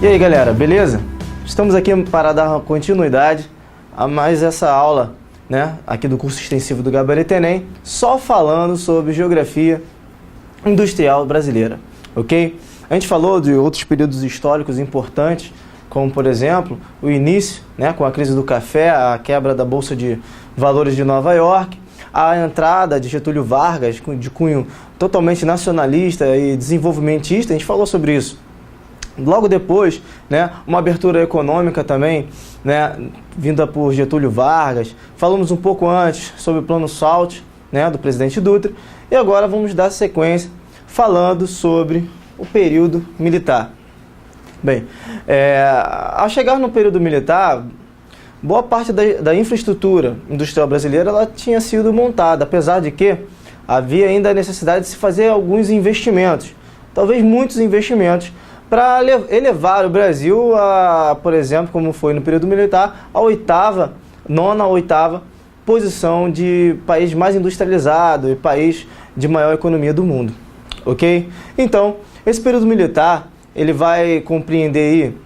E aí galera, beleza? Estamos aqui para dar continuidade a mais essa aula, né, aqui do curso extensivo do Gabarito Enem, só falando sobre geografia industrial brasileira, ok? A gente falou de outros períodos históricos importantes, como por exemplo o início, né, com a crise do café, a quebra da Bolsa de Valores de Nova York, a entrada de Getúlio Vargas, de cunho totalmente nacionalista e desenvolvimentista. A gente falou sobre isso. Logo depois, né, uma abertura econômica também, né, vinda por Getúlio Vargas. Falamos um pouco antes sobre o Plano SALT, né, do presidente Dutra. E agora vamos dar sequência falando sobre o período militar. Bem, ao chegar no período militar, boa parte da infraestrutura industrial brasileira ela tinha sido montada, apesar de que havia ainda a necessidade de se fazer alguns investimentos, talvez muitos investimentos, para elevar o Brasil a, por exemplo, como foi no período militar, a nona ou oitava posição de país mais industrializado e país de maior economia do mundo, ok? Então, esse período militar, ele vai compreender aí,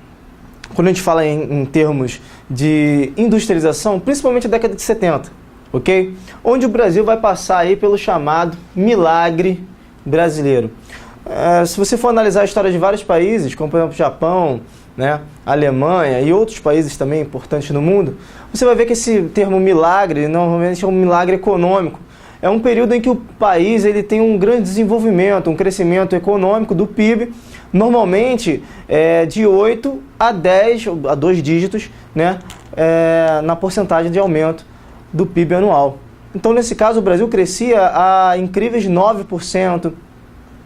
quando a gente fala em termos de industrialização, principalmente a década de 70, ok? Onde o Brasil vai passar aí pelo chamado milagre brasileiro. Se você for analisar a história de vários países, como por exemplo o Japão, né, a Alemanha e outros países também importantes no mundo, você vai ver que esse termo milagre normalmente é um milagre econômico. É um período em que o país ele tem um grande desenvolvimento, um crescimento econômico do PIB, normalmente de 8 a 10, a 2 dígitos, né, na porcentagem de aumento do PIB anual. Então, nesse caso, o Brasil crescia a incríveis 9%,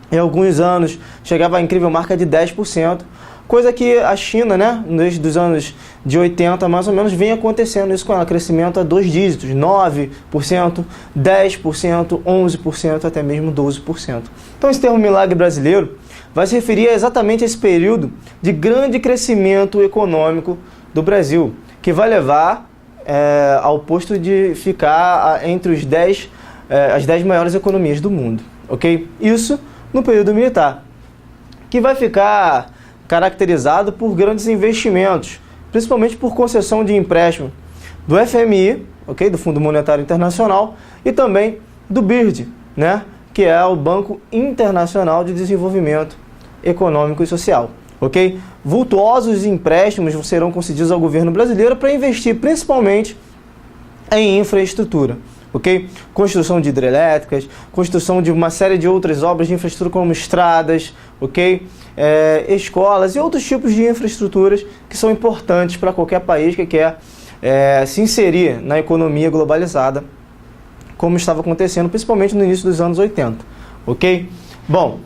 em alguns anos chegava à incrível marca de 10%, coisa que a China, né, desde os anos de 80 mais ou menos, vem acontecendo isso com ela, crescimento a 2 dígitos, 9%, 10%, 11%, até mesmo 12%. Então esse termo milagre brasileiro vai se referir exatamente a esse período de grande crescimento econômico do Brasil, que vai levar ao posto de ficar entre as 10 maiores economias do mundo, ok? Isso no período militar, que vai ficar caracterizado por grandes investimentos, principalmente por concessão de empréstimo do FMI, okay, do Fundo Monetário Internacional, e também do BIRD, né, que é o Banco Internacional de Desenvolvimento Econômico e Social. Okay? Vultuosos empréstimos serão concedidos ao governo brasileiro para investir principalmente em infraestrutura. Okay? Construção de hidrelétricas, construção de uma série de outras obras de infraestrutura como estradas, okay? Escolas e outros tipos de infraestruturas que são importantes para qualquer país que quer se inserir na economia globalizada, como estava acontecendo principalmente no início dos anos 80. Okay? Bom,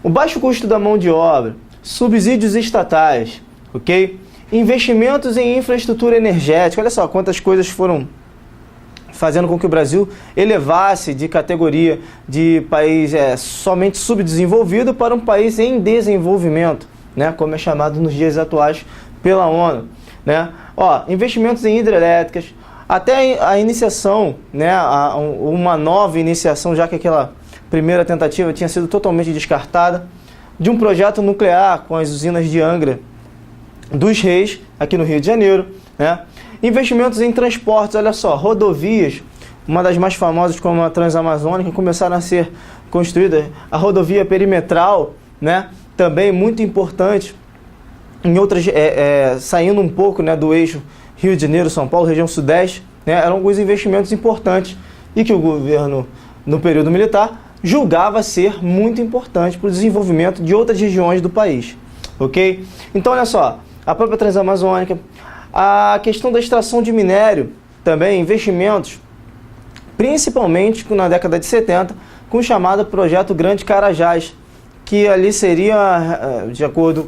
o baixo custo da mão de obra, subsídios estatais, okay? Investimentos em infraestrutura energética, olha só quantas coisas foram fazendo com que o Brasil elevasse de categoria de país somente subdesenvolvido para um país em desenvolvimento, né, como é chamado nos dias atuais pela ONU. Né? Investimentos em hidrelétricas, até a iniciação, né, uma nova iniciação, já que aquela primeira tentativa tinha sido totalmente descartada, de um projeto nuclear com as usinas de Angra dos Reis, aqui no Rio de Janeiro, né? Investimentos em transportes, olha só, rodovias, uma das mais famosas como a Transamazônica, começaram a ser construídas, a rodovia perimetral, né, também muito importante, em outras, saindo um pouco, né, do eixo Rio de Janeiro, São Paulo, região sudeste, né, eram alguns investimentos importantes e que o governo, no período militar, julgava ser muito importante para o desenvolvimento de outras regiões do país, ok? Então, olha só, a própria Transamazônica, a questão da extração de minério, também investimentos, principalmente na década de 70, com o chamado Projeto Grande Carajás, que ali seria, de acordo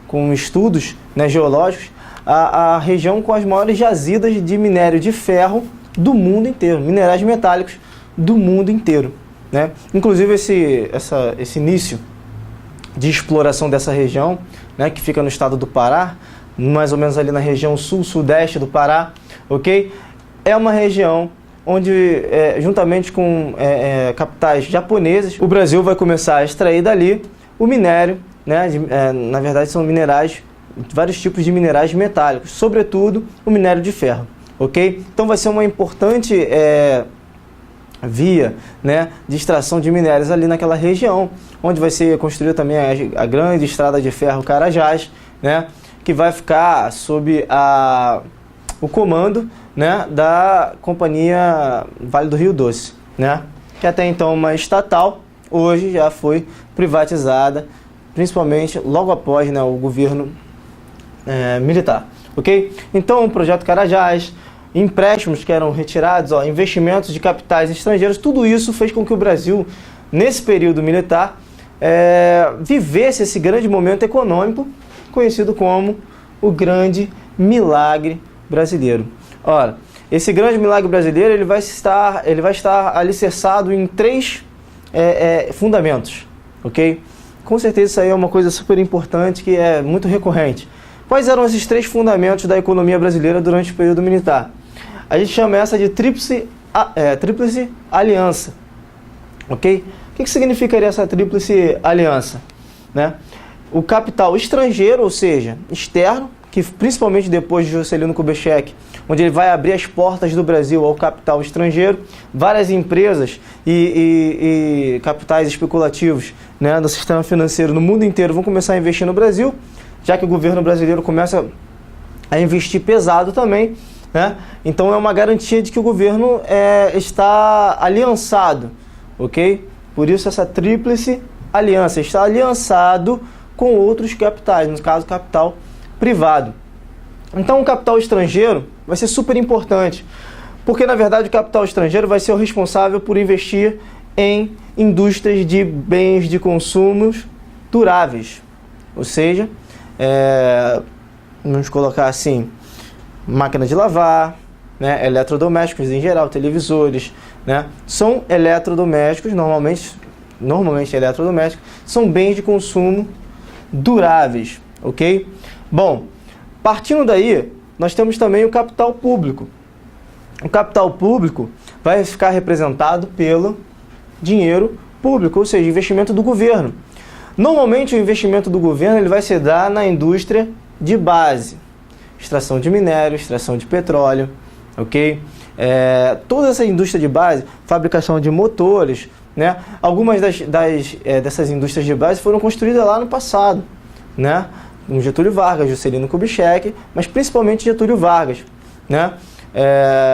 com estudos, né, geológicos, a região com as maiores jazidas de minério de ferro do mundo inteiro, minerais metálicos do mundo inteiro. Né? Inclusive esse início de exploração dessa região, né, que fica no estado do Pará, mais ou menos ali na região sul-sudeste do Pará, ok? É uma região onde, juntamente com capitais japoneses, o Brasil vai começar a extrair dali o minério, né? Na verdade são minerais vários tipos de minerais metálicos, sobretudo o minério de ferro, ok? Então vai ser uma importante via, né, de extração de minérios ali naquela região, onde vai ser construída também a grande estrada de ferro Carajás, né, que vai ficar sob o comando, né, da Companhia Vale do Rio Doce, né, que até então uma estatal, hoje já foi privatizada, principalmente logo após, né, o governo militar, ok? Então o projeto Carajás, empréstimos que eram retirados, investimentos de capitais estrangeiros, tudo isso fez com que o Brasil, nesse período militar, vivesse esse grande momento econômico, conhecido como o Grande Milagre Brasileiro. Ora, esse Grande Milagre Brasileiro ele vai estar alicerçado em 3 fundamentos, ok? Com certeza isso aí é uma coisa super importante que é muito recorrente. Quais eram esses 3 fundamentos da economia brasileira durante o período militar? A gente chama essa de tríplice aliança, ok? O que significaria essa tríplice aliança? Né? O capital estrangeiro, ou seja, externo, que principalmente depois de Juscelino Kubitschek, onde ele vai abrir as portas do Brasil ao capital estrangeiro, várias empresas e capitais especulativos, né, do sistema financeiro no mundo inteiro vão começar a investir no Brasil, já que o governo brasileiro começa a investir pesado também, né? Então é uma garantia de que o governo está aliançado, ok? Por isso essa tríplice aliança, está aliançado com outros capitais, no caso capital privado. Então o capital estrangeiro vai ser super importante, porque na verdade o capital estrangeiro vai ser o responsável por investir em indústrias de bens de consumos duráveis, ou seja, vamos colocar assim, máquina de lavar, né, eletrodomésticos em geral, televisores, né, são eletrodomésticos, normalmente eletrodomésticos, são bens de consumo duráveis, ok? Bom, partindo daí, nós temos também o capital público. O capital público vai ficar representado pelo dinheiro público, ou seja, investimento do governo. Normalmente o investimento do governo ele vai se dar na indústria de base, extração de minério, extração de petróleo, ok? Toda essa indústria de base, fabricação de motores, né? Algumas dessas indústrias de base foram construídas lá no passado, né? Com Getúlio Vargas, Juscelino Kubitschek, mas principalmente Getúlio Vargas, né?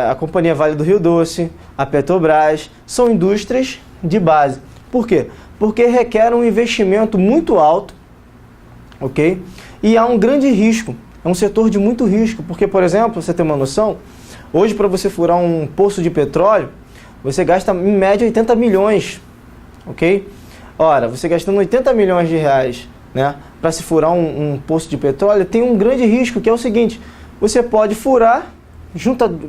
A Companhia Vale do Rio Doce, a Petrobras, são indústrias de base. Por quê? Porque requer um investimento muito alto, ok? E há um grande risco, é um setor de muito risco, porque, por exemplo, você tem uma noção, hoje para você furar um poço de petróleo, você gasta em média 80 milhões, ok? Ora, você gastando 80 milhões de reais, né, para se furar um poço de petróleo, tem um grande risco, que é o seguinte, você pode furar,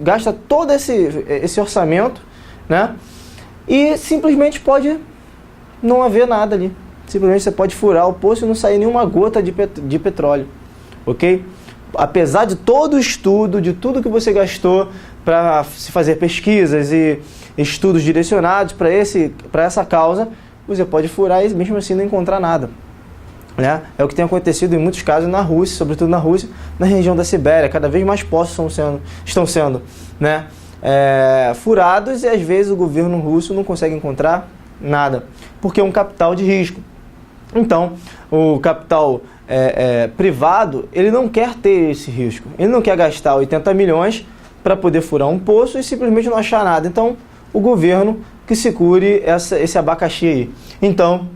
gasta todo esse orçamento, né, e simplesmente pode não haver nada ali. Simplesmente você pode furar o poço e não sair nenhuma gota de petróleo, ok? Apesar de todo o estudo, de tudo que você gastou para se fazer pesquisas e estudos direcionados para essa causa, você pode furar e mesmo assim não encontrar nada, né? É o que tem acontecido em muitos casos na Rússia, sobretudo na Rússia, na região da Sibéria. Cada vez mais poços estão sendo né, furados e às vezes o governo russo não consegue encontrar nada, porque é um capital de risco. Então, o capital privado, ele não quer ter esse risco. Ele não quer gastar 80 milhões para poder furar um poço e simplesmente não achar nada. Então, o governo que segure esse abacaxi aí. Então,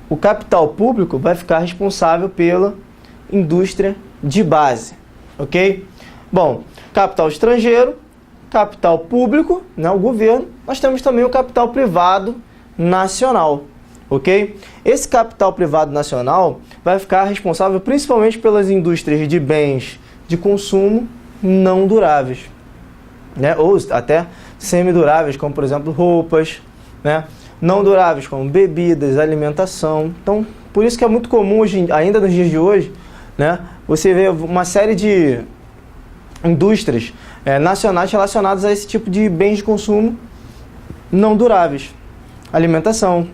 o capital público vai ficar responsável pela indústria de base, ok? Bom, capital estrangeiro, capital público, né, o governo. Nós temos também o capital privado nacional, ok? Esse capital privado nacional vai ficar responsável principalmente pelas indústrias de bens de consumo não duráveis, né, ou até semiduráveis, como por exemplo roupas, né, não duráveis como bebidas, alimentação. Então, por isso que é muito comum hoje, ainda nos dias de hoje, né, você vê uma série de indústrias nacionais relacionadas a esse tipo de bens de consumo não duráveis. Alimentação,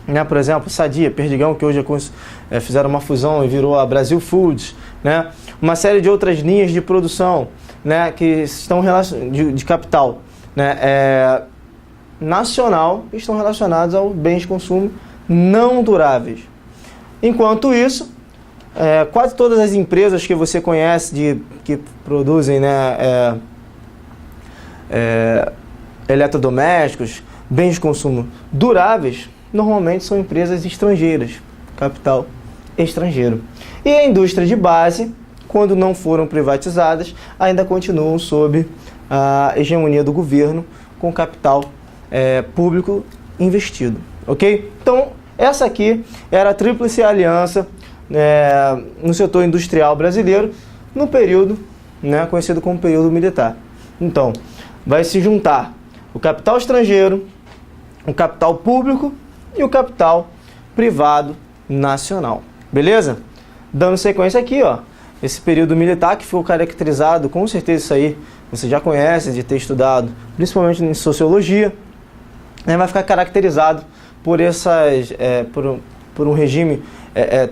né? Por exemplo, Sadia, Perdigão, que hoje fizeram uma fusão e virou a Brasil Foods, né? Uma série de outras linhas de produção, né? Que estão de capital, né? Nacional, que estão relacionados aos bens de consumo não duráveis. Enquanto isso, quase todas as empresas que você conhece que produzem, né, eletrodomésticos, bens de consumo duráveis, normalmente são empresas estrangeiras, capital estrangeiro. E a indústria de base, quando não foram privatizadas, ainda continuam sob a hegemonia do governo, com capital público investido. Ok? Então, essa aqui era a tríplice aliança no setor industrial brasileiro, no período, né, conhecido como período militar. Então, vai se juntar o capital estrangeiro, o capital público e o capital privado nacional. Beleza? Dando sequência aqui, ó, esse período militar que ficou caracterizado, com certeza isso aí você já conhece de ter estudado, principalmente em sociologia, né, vai ficar caracterizado por por um regime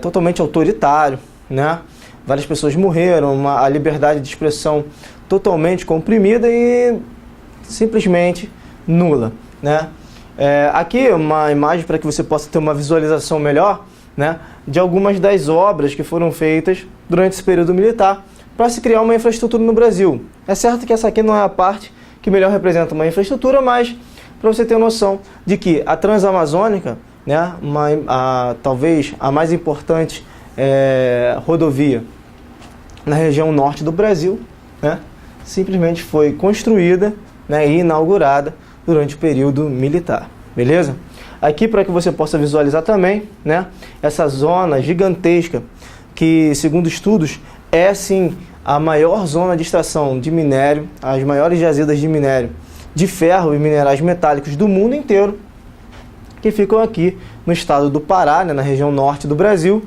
totalmente autoritário, né? Várias pessoas morreram, a liberdade de expressão totalmente comprimida e simplesmente nula, né? Aqui uma imagem para que você possa ter uma visualização melhor, né, de algumas das obras que foram feitas durante esse período militar para se criar uma infraestrutura no Brasil. É certo que essa aqui não é a parte que melhor representa uma infraestrutura, mas para você ter noção de que a Transamazônica, né, talvez a mais importante rodovia na região norte do Brasil, né, simplesmente foi construída, né, e inaugurada durante o período militar. Beleza? Aqui para que você possa visualizar também, né, essa zona gigantesca que, segundo estudos, é sim a maior zona de extração de minério, as maiores jazidas de minério de ferro e minerais metálicos do mundo inteiro, que ficam aqui no estado do Pará, né, na região norte do Brasil,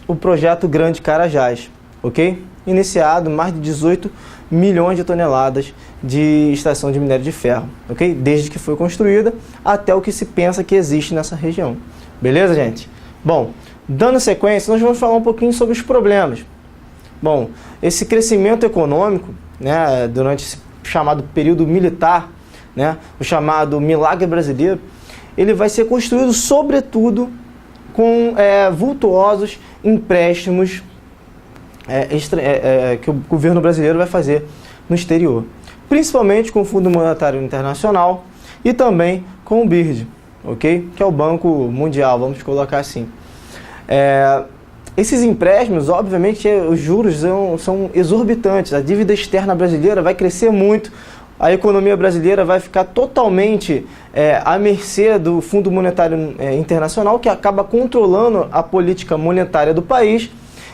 o projeto Grande Carajás, ok? Iniciado mais de 18 milhões de toneladas de extração de minério de ferro, ok? Desde que foi construída até o que se pensa que existe nessa região. Beleza, gente? Bom, dando sequência, nós vamos falar um pouquinho sobre os problemas. Bom, esse crescimento econômico, né, durante esse chamado período militar, né, o chamado milagre brasileiro, ele vai ser construído sobretudo com vultuosos empréstimos que o governo brasileiro vai fazer no exterior, principalmente com o Fundo Monetário Internacional e também com o BIRD, ok? Que é o Banco Mundial, vamos colocar assim. Esses empréstimos, obviamente, os juros são exorbitantes, a dívida externa brasileira vai crescer muito, a economia brasileira vai ficar totalmente à mercê do Fundo Monetário Internacional, que acaba controlando a política monetária do país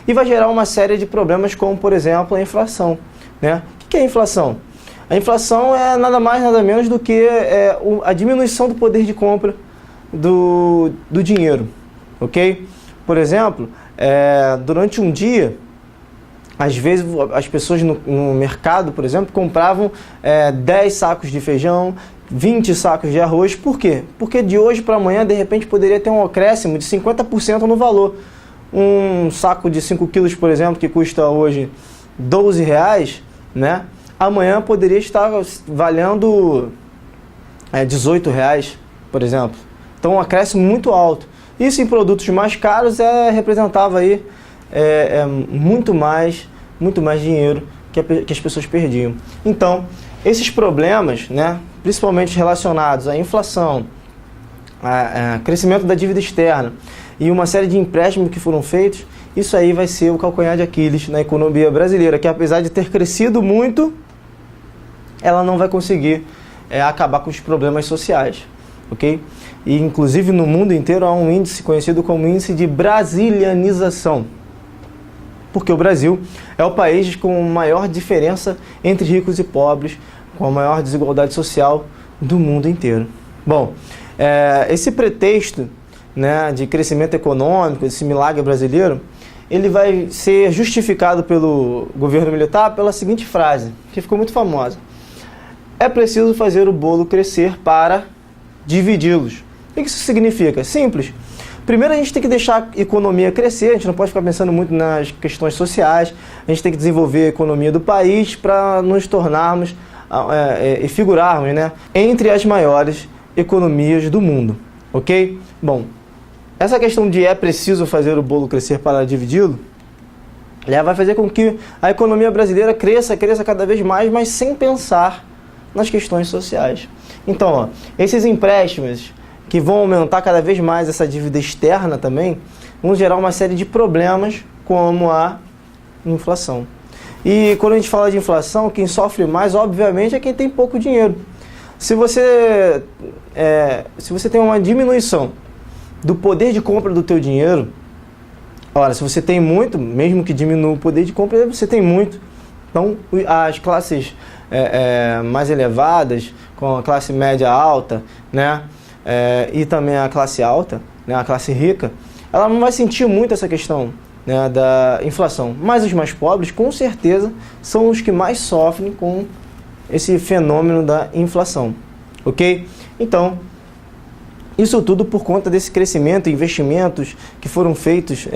e vai gerar uma série de problemas, como, por exemplo, a inflação, né? O que é a inflação? A inflação é nada mais, nada menos do que a diminuição do poder de compra do dinheiro, ok? Por exemplo, durante um dia, às vezes as pessoas no mercado, por exemplo, compravam 10 sacos de feijão, 20 sacos de arroz. Por quê? Porque de hoje para amanhã, de repente, poderia ter um acréscimo de 50% no valor. Um saco de 5 quilos, por exemplo, que custa hoje R$12, né? Amanhã poderia estar valendo R$18, por exemplo. Então, um acréscimo muito alto. Isso em produtos mais caros representava aí muito mais dinheiro que as pessoas perdiam. Então, esses problemas, né, principalmente relacionados à inflação, a crescimento da dívida externa e uma série de empréstimos que foram feitos, isso aí vai ser o calcanhar de Aquiles na economia brasileira, que apesar de ter crescido muito, ela não vai conseguir acabar com os problemas sociais, ok? E inclusive no mundo inteiro há um índice conhecido como índice de brasilianização, porque o Brasil é o país com maior diferença entre ricos e pobres, com a maior desigualdade social do mundo inteiro. Bom, esse pretexto, né, de crescimento econômico, esse milagre brasileiro, ele vai ser justificado pelo governo militar pela seguinte frase, que ficou muito famosa: é preciso fazer o bolo crescer para dividi-los. O que isso significa? Simples. Primeiro, a gente tem que deixar a economia crescer, a gente não pode ficar pensando muito nas questões sociais, a gente tem que desenvolver a economia do país para nos tornarmos e figurarmos, né, entre as maiores economias do mundo, ok? Bom, essa questão de é preciso fazer o bolo crescer para dividi-lo, vai fazer com que a economia brasileira cresça cada vez mais, mas sem pensar nas questões sociais. Então, ó, esses empréstimos que vão aumentar cada vez mais essa dívida externa também, vão gerar uma série de problemas, como a inflação. E quando a gente fala de inflação, quem sofre mais, obviamente, é quem tem pouco dinheiro. Se você tem uma diminuição do poder de compra do teu dinheiro, ora, se você tem muito, mesmo que diminua o poder de compra, você tem muito. Então, as classes mais elevadas, com a classe média alta, né, e também a classe alta, né, a classe rica, ela não vai sentir muito essa questão, né, da inflação. Mas os mais pobres, com certeza, são os que mais sofrem com esse fenômeno da inflação, ok? Então, isso tudo por conta desse crescimento, investimentos que foram feitos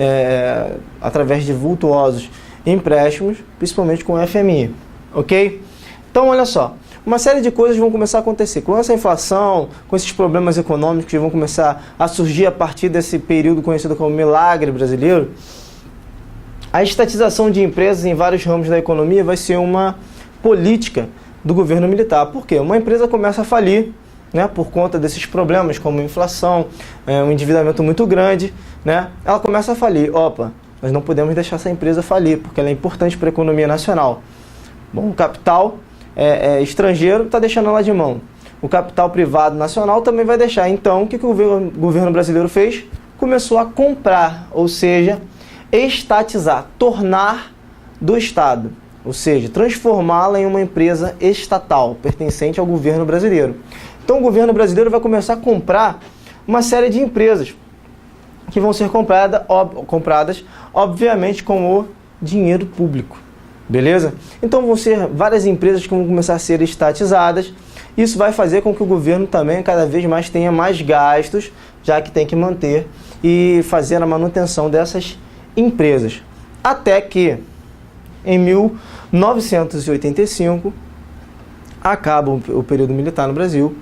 através de vultuosos empréstimos, principalmente com o FMI, ok? Então, olha só, uma série de coisas vão começar a acontecer. Com essa inflação, com esses problemas econômicos que vão começar a surgir a partir desse período conhecido como milagre brasileiro, a estatização de empresas em vários ramos da economia vai ser uma política do governo militar. Por quê? Uma empresa começa a falir, né, por conta desses problemas, como inflação, um endividamento muito grande, né, ela começa a falir. Opa, nós não podemos deixar essa empresa falir, porque ela é importante para a economia nacional. Bom, o capital estrangeiro está deixando ela de mão. O capital privado nacional também vai deixar. Então, o que o governo brasileiro fez? Começou a comprar, ou seja, estatizar, tornar do Estado, ou seja, transformá-la em uma empresa estatal, pertencente ao governo brasileiro. Então, o governo brasileiro vai começar a comprar uma série de empresas que vão ser compradas, obviamente, com o dinheiro público. Beleza? Então vão ser várias empresas que vão começar a ser estatizadas. Isso vai fazer com que o governo também cada vez mais tenha mais gastos, já que tem que manter e fazer a manutenção dessas empresas. Até que em 1985 acaba o período militar no Brasil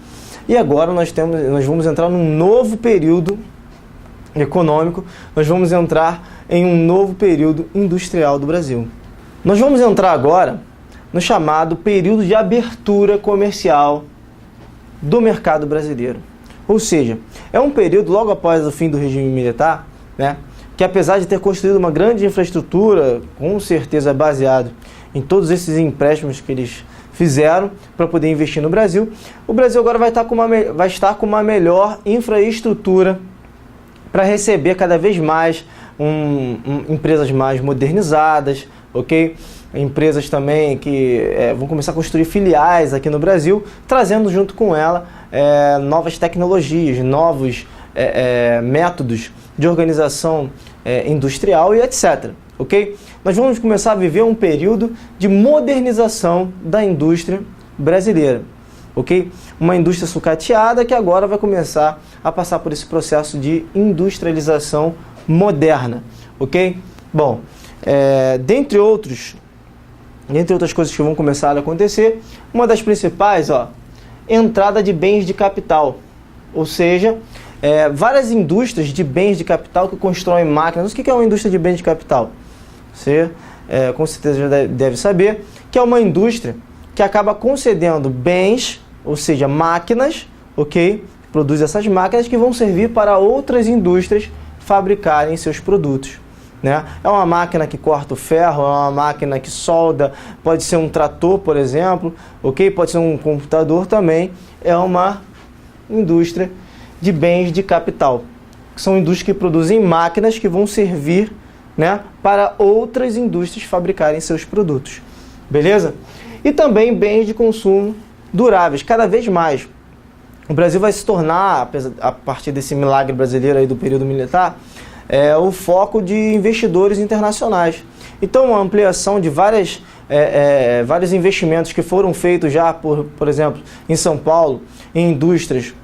e agora nós vamos entrar num novo período econômico, nós vamos entrar em um novo período industrial do Brasil. Nós vamos entrar agora no chamado período de abertura comercial do mercado brasileiro. Ou seja, é um período logo após o fim do regime militar, né, que apesar de ter construído uma grande infraestrutura, com certeza baseado em todos esses empréstimos que eles fizeram para poder investir no Brasil, o Brasil agora vai estar com uma melhor infraestrutura para receber cada vez mais empresas mais modernizadas, ok? Empresas também que vão começar a construir filiais aqui no Brasil, trazendo junto com ela novas tecnologias, novos métodos de organização industrial e etc. Ok? Nós vamos começar a viver um período de modernização da indústria brasileira. Ok? Uma indústria sucateada que agora vai começar a passar por esse processo de industrialização moderna. Ok? Bom, dentre outras coisas que vão começar a acontecer, uma das principais, entrada de bens de capital. Ou seja, várias indústrias de bens de capital que constroem máquinas. O que é uma indústria de bens de capital? Você com certeza já deve saber que é uma indústria que acaba concedendo bens, ou seja, máquinas, ok? Produz essas máquinas que vão servir para outras indústrias fabricarem seus produtos. Né? É uma máquina que corta o ferro, é uma máquina que solda, pode ser um trator, por exemplo, ok? Pode ser um computador também. É uma indústria de bens de capital. São indústrias que produzem máquinas que vão servir, né, para outras indústrias fabricarem seus produtos. Beleza? E também bens de consumo duráveis, cada vez mais. O Brasil vai se tornar, a partir desse milagre brasileiro aí do período militar, o foco de investidores internacionais. Então, a ampliação de vários investimentos que foram feitos já, por exemplo, em São Paulo, em indústrias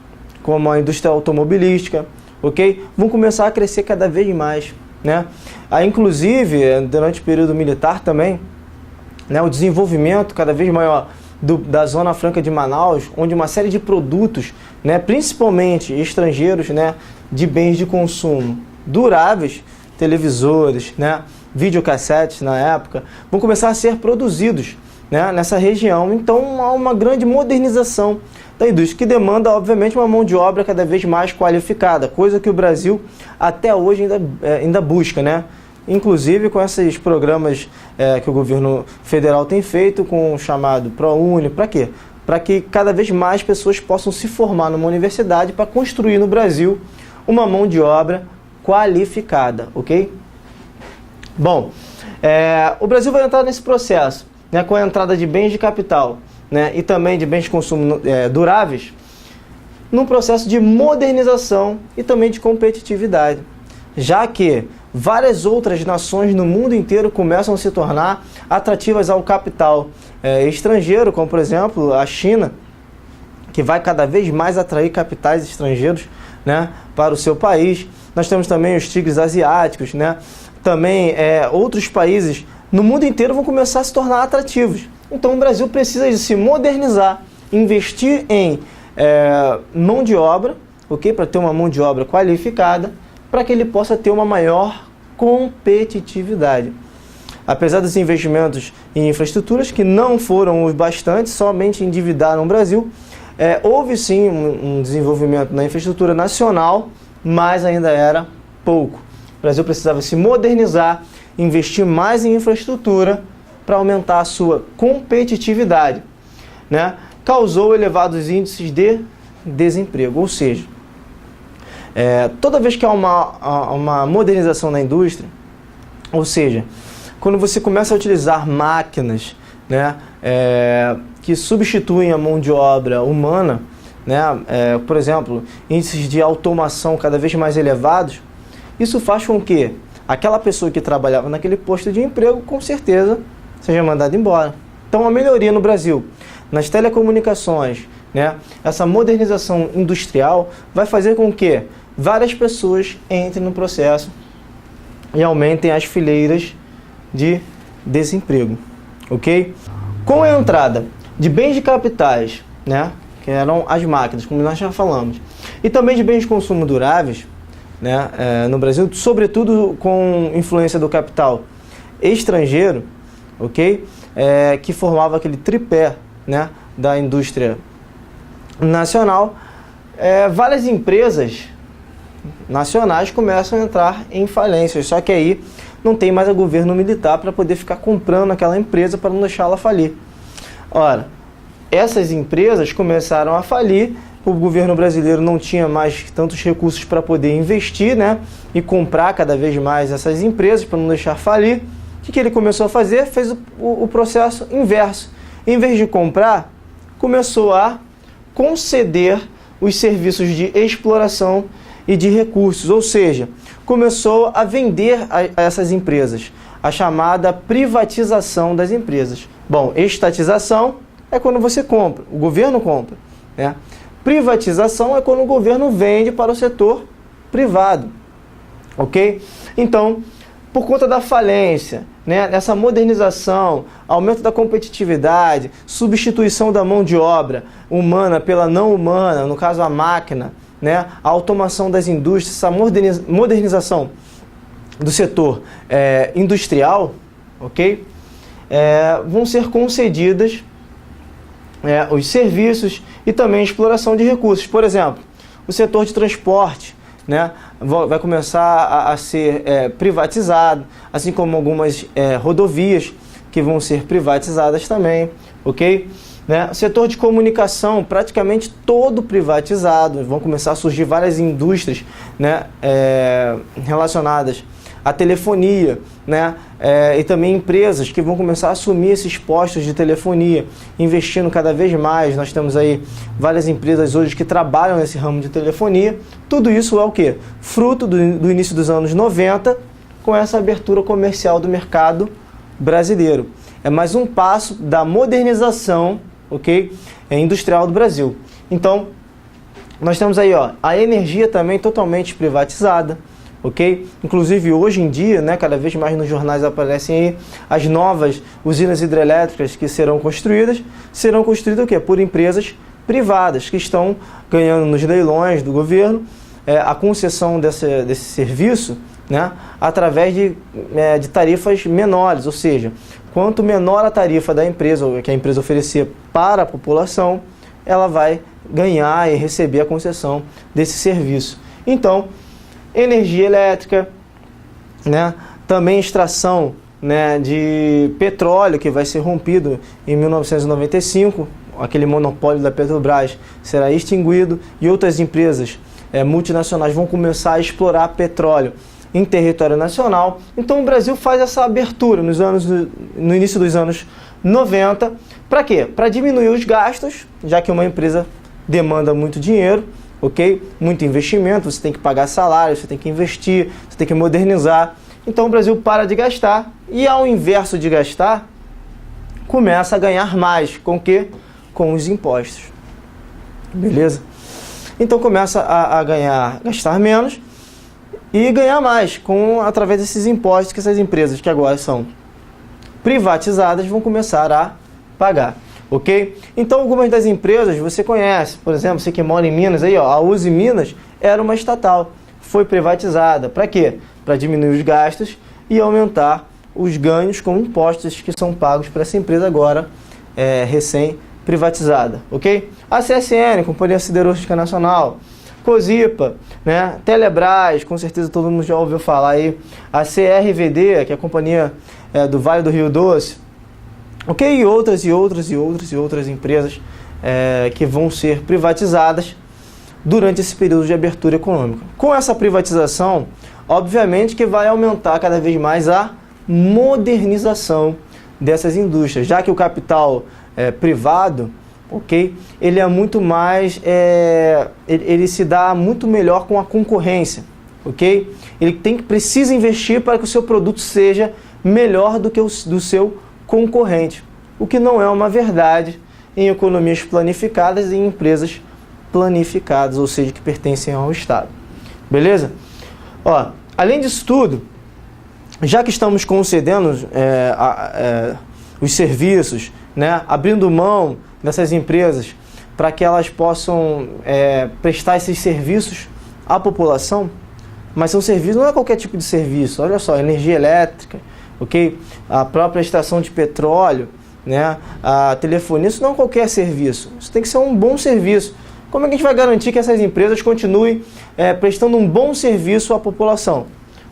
como a indústria automobilística, ok? Vão começar a crescer cada vez mais, né? Inclusive, durante o período militar também, né, o desenvolvimento cada vez maior da Zona Franca de Manaus, onde uma série de produtos, né, principalmente estrangeiros, né, de bens de consumo duráveis, televisores, né, videocassetes na época, vão começar a ser produzidos, né, nessa região. Então há uma grande modernização da indústria, que demanda, obviamente, uma mão de obra cada vez mais qualificada, coisa que o Brasil até hoje ainda busca, né? Inclusive com esses programas que o governo federal tem feito, com o chamado ProUni. Para quê? Para que cada vez mais pessoas possam se formar numa universidade para construir no Brasil uma mão de obra qualificada, ok? Bom, o Brasil vai entrar nesse processo, né, com a entrada de bens de capital, né, e também de bens de consumo duráveis, num processo de modernização e também de competitividade, já que várias outras nações no mundo inteiro começam a se tornar atrativas ao capital estrangeiro, como por exemplo a China, que vai cada vez mais atrair capitais estrangeiros, né, para o seu país. Nós temos também os tigres asiáticos, né, também outros países no mundo inteiro vão começar a se tornar atrativos. Então o Brasil precisa de se modernizar, investir em mão de obra, ok? Para ter uma mão de obra qualificada, para que ele possa ter uma maior competitividade. Apesar dos investimentos em infraestruturas, que não foram os bastantes, somente endividaram o Brasil, houve sim um desenvolvimento na infraestrutura nacional, mas ainda era pouco. O Brasil precisava se modernizar, investir mais em infraestrutura para aumentar a sua competitividade, né? Causou elevados índices de desemprego, ou seja, toda vez que há uma modernização na indústria, ou seja, quando você começa a utilizar máquinas, né, que substituem a mão de obra humana, né, por exemplo, índices de automação cada vez mais elevados, isso faz com que aquela pessoa que trabalhava naquele posto de emprego, com certeza, seja mandada embora. Então, a melhoria no Brasil, nas telecomunicações, né, essa modernização industrial, vai fazer com que várias pessoas entrem no processo e aumentem as fileiras de desemprego, ok? Com a entrada de bens de capitais, né, que eram as máquinas, como nós já falamos, e também de bens de consumo duráveis, né, no Brasil, sobretudo com influência do capital estrangeiro, ok? Que formava aquele tripé, né, da indústria nacional, várias empresas nacionais começam a entrar em falência, só que aí não tem mais o governo militar para poder ficar comprando aquela empresa para não deixá-la falir. Ora, essas empresas começaram a falir, o governo brasileiro não tinha mais tantos recursos para poder investir, né, e comprar cada vez mais essas empresas para não deixar falir. O que ele começou a fazer? Fez o processo inverso. Em vez de comprar, começou a conceder os serviços de exploração e de recursos, ou seja, começou a vender a essas empresas, a chamada privatização das empresas. Bom, estatização é quando você compra, o governo compra, né? Privatização é quando o governo vende para o setor privado, ok? Então, por conta da falência, né, nessa modernização, aumento da competitividade, substituição da mão de obra humana pela não humana, no caso a máquina, né, a automação das indústrias, essa modernização do setor industrial, ok? Vão ser concedidas os serviços e também a exploração de recursos. Por exemplo, o setor de transporte, né, vai começar a ser privatizado, assim como algumas rodovias que vão ser privatizadas também, ok? Né? O setor de comunicação, praticamente todo privatizado, vão começar a surgir várias indústrias, né, relacionadas à telefonia, né, e também empresas que vão começar a assumir esses postos de telefonia, investindo cada vez mais. Nós temos aí várias empresas hoje que trabalham nesse ramo de telefonia. Tudo isso é o quê? Fruto do início dos anos 90, com essa abertura comercial do mercado brasileiro. É mais um passo da modernização, ok, industrial do Brasil. Então, nós temos aí, ó, a energia também totalmente privatizada, ok? Inclusive hoje em dia, né, cada vez mais nos jornais aparecem aí as novas usinas hidrelétricas que serão construídas o quê? Por empresas privadas que estão ganhando nos leilões do governo a concessão desse serviço, né, através de tarifas menores, ou seja, quanto menor a tarifa da empresa, que a empresa oferecia para a população, ela vai ganhar e receber a concessão desse serviço. Então, energia elétrica, né, também extração, né, de petróleo, que vai ser rompido em 1995, aquele monopólio da Petrobras será extinguido e outras empresas multinacionais vão começar a explorar petróleo em território nacional. Então o Brasil faz essa abertura no início dos anos 90. Para quê? Para diminuir os gastos, já que uma empresa demanda muito dinheiro, ok? Muito investimento, você tem que pagar salário, você tem que investir, você tem que modernizar. Então o Brasil para de gastar e, ao inverso de gastar, começa a ganhar mais. Com o quê? Com os impostos. Beleza? Então começa a gastar menos e ganhar mais através desses impostos que essas empresas que agora são privatizadas vão começar a pagar, ok? Então algumas das empresas você conhece, por exemplo, você que mora em Minas, aí, ó, a Uzi Minas era uma estatal, foi privatizada. Para quê? Para diminuir os gastos e aumentar os ganhos com impostos que são pagos para essa empresa agora recém-privatizada, ok? A CSN, Companhia Siderúrgica Nacional, Cosipa, né? Telebrás, com certeza todo mundo já ouviu falar aí, a CRVD, que é a companhia do Vale do Rio Doce, ok? E outras empresas que vão ser privatizadas durante esse período de abertura econômica. Com essa privatização, obviamente que vai aumentar cada vez mais a modernização dessas indústrias, já que o capital privado, ok, ele é muito mais, ele se dá muito melhor com a concorrência, ok? Ele precisa investir para que o seu produto seja melhor do que o do seu concorrente, o que não é uma verdade em economias planificadas e em empresas planificadas, ou seja, que pertencem ao Estado. Beleza? Ó, além disso tudo, já que estamos concedendo os serviços, né, abrindo mão dessas empresas para que elas possam prestar esses serviços à população, mas são serviços, não é qualquer tipo de serviço, olha só, energia elétrica, ok? A própria extração de petróleo, né, a telefonia, isso não é qualquer serviço, isso tem que ser um bom serviço. Como é que a gente vai garantir que essas empresas continuem prestando um bom serviço à população?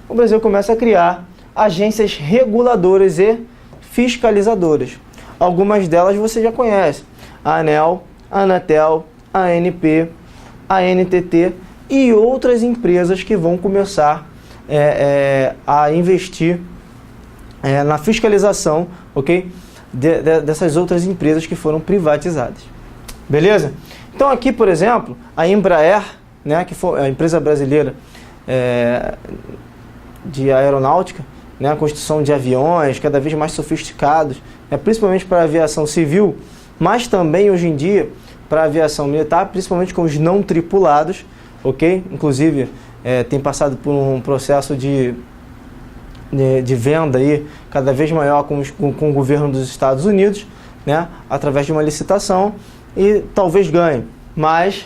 O Brasil começa a criar agências reguladoras e fiscalizadoras. Algumas delas você já conhece: a ANEEL, a Anatel, a ANP, a NTT e outras empresas que vão começar a investir na fiscalização, ok? Dessas outras empresas que foram privatizadas. Beleza? Então aqui, por exemplo, a Embraer, né, que foi a empresa brasileira de aeronáutica, né, a construção de aviões cada vez mais sofisticados, principalmente para a aviação civil, mas também hoje em dia para a aviação militar, principalmente com os não tripulados, ok? Inclusive tem passado por um processo de venda aí cada vez maior com o governo dos Estados Unidos, né, através de uma licitação, e talvez ganhe. Mas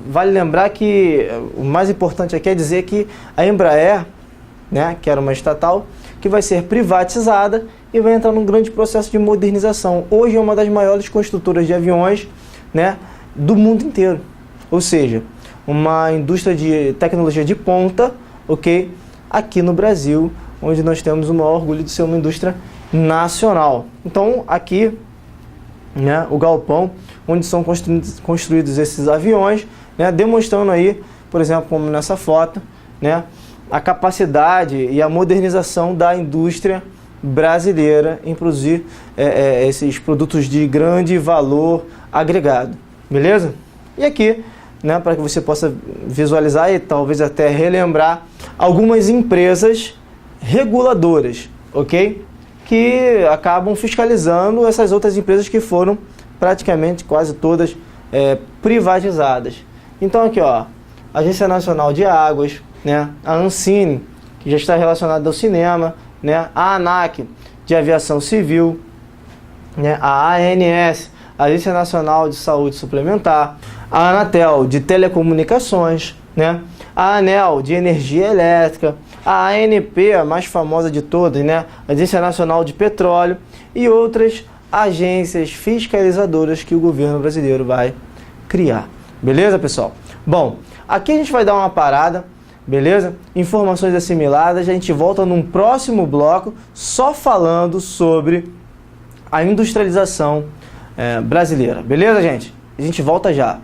vale lembrar que o mais importante aqui é dizer que a Embraer, né, que era uma estatal, que vai ser privatizada e vai entrar num grande processo de modernização. Hoje é uma das maiores construtoras de aviões, né, do mundo inteiro. Ou seja, uma indústria de tecnologia de ponta, ok, aqui no Brasil, onde nós temos o maior orgulho de ser uma indústria nacional. Então, aqui, né, o galpão onde são construídos esses aviões, né, demonstrando aí, por exemplo, como nessa foto, né, a capacidade e a modernização da indústria brasileira em produzir esses produtos de grande valor agregado. Beleza? E aqui, né, para que você possa visualizar e talvez até relembrar algumas empresas reguladoras, ok? Que acabam fiscalizando essas outras empresas que foram praticamente quase todas privatizadas. Então aqui, ó, Agência Nacional de Águas, né, a Ancine, que já está relacionada ao cinema, né, a ANAC, de Aviação Civil, né, a ANS, Agência Nacional de Saúde Suplementar, a Anatel, de Telecomunicações, né, a ANEEL, de Energia Elétrica, a ANP, a mais famosa de todas, né, Agência Nacional de Petróleo, e outras agências fiscalizadoras que o governo brasileiro vai criar. Beleza, pessoal? Bom, aqui a gente vai dar uma parada, beleza? Informações assimiladas, a gente volta num próximo bloco só falando sobre a industrialização brasileira. Beleza, gente? A gente volta já.